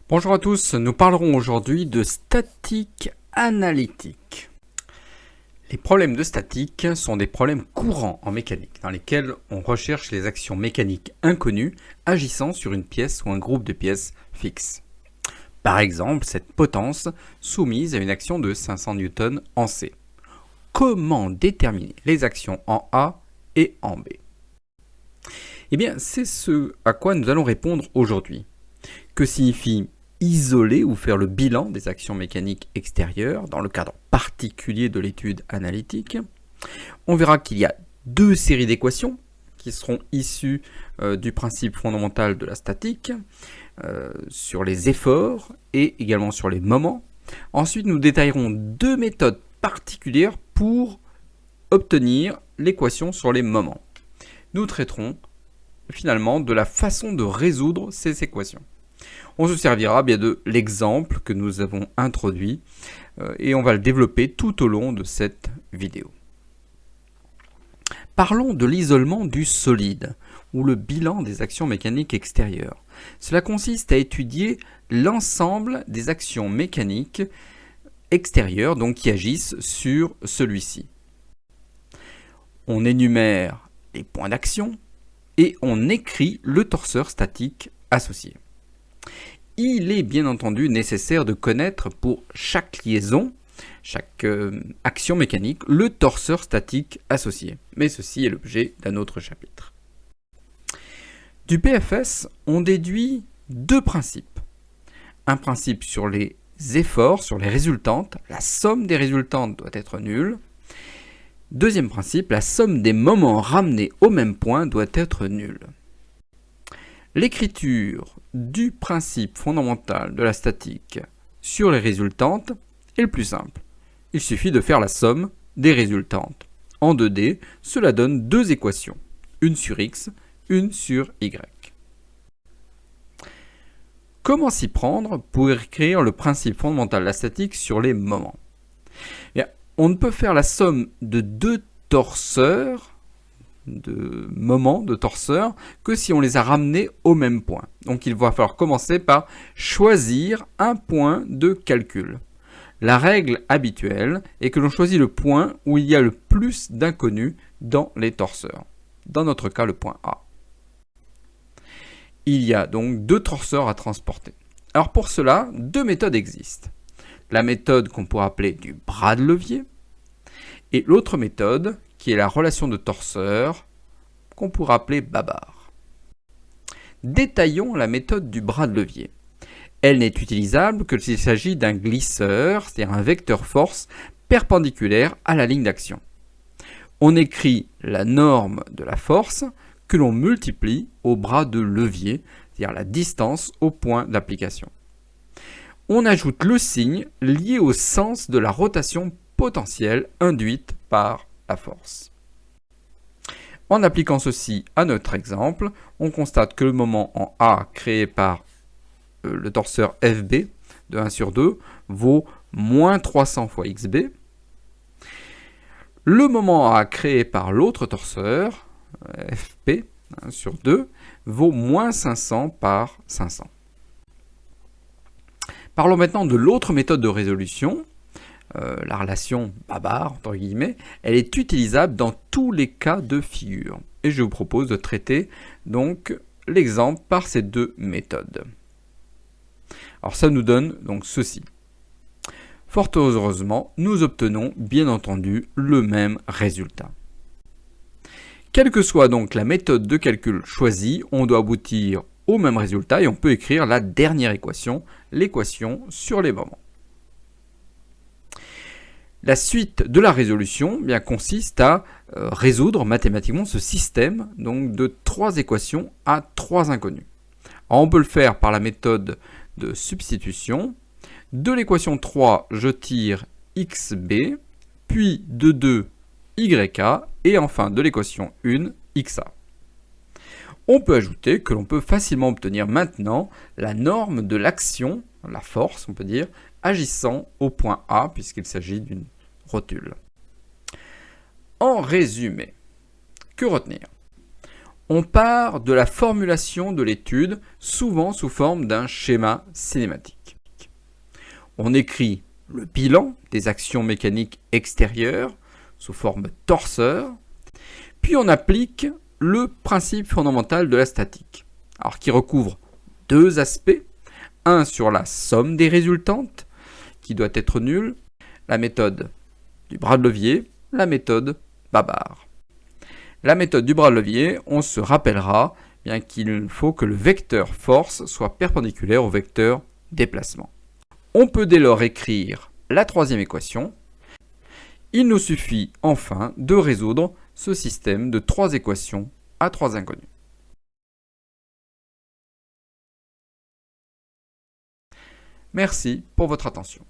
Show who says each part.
Speaker 1: Bonjour à tous, nous parlerons aujourd'hui de statique analytique. Les problèmes de statique sont des problèmes courants en mécanique, dans lesquels on recherche les actions mécaniques inconnues agissant sur une pièce ou un groupe de pièces fixes. Par exemple, cette potence soumise à une action de 500 N en C. Comment déterminer les actions en A et en B? Eh bien, c'est ce à quoi nous allons répondre aujourd'hui. Que signifie isoler ou faire le bilan des actions mécaniques extérieures dans le cadre particulier de l'étude analytique? On verra qu'il y a deux séries d'équations qui seront issues du principe fondamental de la statique, sur les efforts et également sur les moments. Ensuite, nous détaillerons deux méthodes particulières pour obtenir l'équation sur les moments. Nous traiterons finalement de la façon de résoudre ces équations. On se servira bien de l'exemple que nous avons introduit et on va le développer tout au long de cette vidéo. Parlons de l'isolement du solide ou le bilan des actions mécaniques extérieures. Cela consiste à étudier l'ensemble des actions mécaniques extérieures donc qui agissent sur celui-ci. On énumère les points d'action et on écrit le torseur statique associé. Il est bien entendu nécessaire de connaître pour chaque liaison, chaque action mécanique, le torseur statique associé. Mais ceci est l'objet d'un autre chapitre. Du PFS, on déduit deux principes. Un principe sur les efforts, sur les résultantes. La somme des résultantes doit être nulle. Deuxième principe, la somme des moments ramenés au même point doit être nulle. L'écriture du principe fondamental de la statique sur les résultantes est le plus simple. Il suffit de faire la somme des résultantes. En 2D, cela donne deux équations, une sur x, une sur y. Comment s'y prendre pour écrire le principe fondamental de la statique sur les moments? Bien, on ne peut faire la somme de deux torseurs, de moments de torseurs, que si on les a ramenés au même point. Donc il va falloir commencer par choisir un point de calcul. La règle habituelle est que l'on choisit le point où il y a le plus d'inconnus dans les torseurs. Dans notre cas, le point A. Il y a donc deux torseurs à transporter. Alors pour cela, deux méthodes existent. La méthode qu'on pourrait appeler du bras de levier et l'autre méthode qui est la relation de torseur qu'on pourrait appeler Babar. Détaillons la méthode du bras de levier. Elle n'est utilisable que s'il s'agit d'un glisseur, c'est-à-dire un vecteur force perpendiculaire à la ligne d'action. On écrit la norme de la force que l'on multiplie au bras de levier, c'est-à-dire la distance au point d'application. On ajoute le signe lié au sens de la rotation potentielle induite par la force. En appliquant ceci à notre exemple, on constate que le moment en A créé par le torseur FB de 1 sur 2 vaut moins 300 fois XB. Le moment A créé par l'autre torseur, FP 1 sur 2, vaut moins 500 par 500. Parlons maintenant de l'autre méthode de résolution. La relation Babar, entre guillemets, elle est utilisable dans tous les cas de figure. Et je vous propose de traiter donc l'exemple par ces deux méthodes. Alors ça nous donne donc ceci. Fort heureusement, nous obtenons bien entendu le même résultat. Quelle que soit donc la méthode de calcul choisie, on doit aboutir au même résultat et on peut écrire la dernière équation, l'équation sur les moments. La suite de la résolution consiste à résoudre mathématiquement ce système donc, de trois équations à trois inconnus. Alors, on peut le faire par la méthode de substitution. De l'équation 3, je tire xb, puis de 2, yk, et enfin de l'équation 1, xa. On peut ajouter que l'on peut facilement obtenir maintenant la norme de l'action, la force on peut dire, agissant au point A puisqu'il s'agit d'une rotule. En résumé, que retenir? On part de la formulation de l'étude, souvent sous forme d'un schéma cinématique. On écrit le bilan des actions mécaniques extérieures sous forme torseur, puis on applique le principe fondamental de la statique, alors qui recouvre deux aspects, un sur la somme des résultantes, qui doit être nulle, la méthode du bras de levier, la méthode Babar. La méthode du bras de levier, on se rappellera bien qu'il faut que le vecteur force soit perpendiculaire au vecteur déplacement. On peut dès lors écrire la troisième équation. Il nous suffit enfin de résoudre ce système de trois équations à trois inconnus. Merci pour votre attention.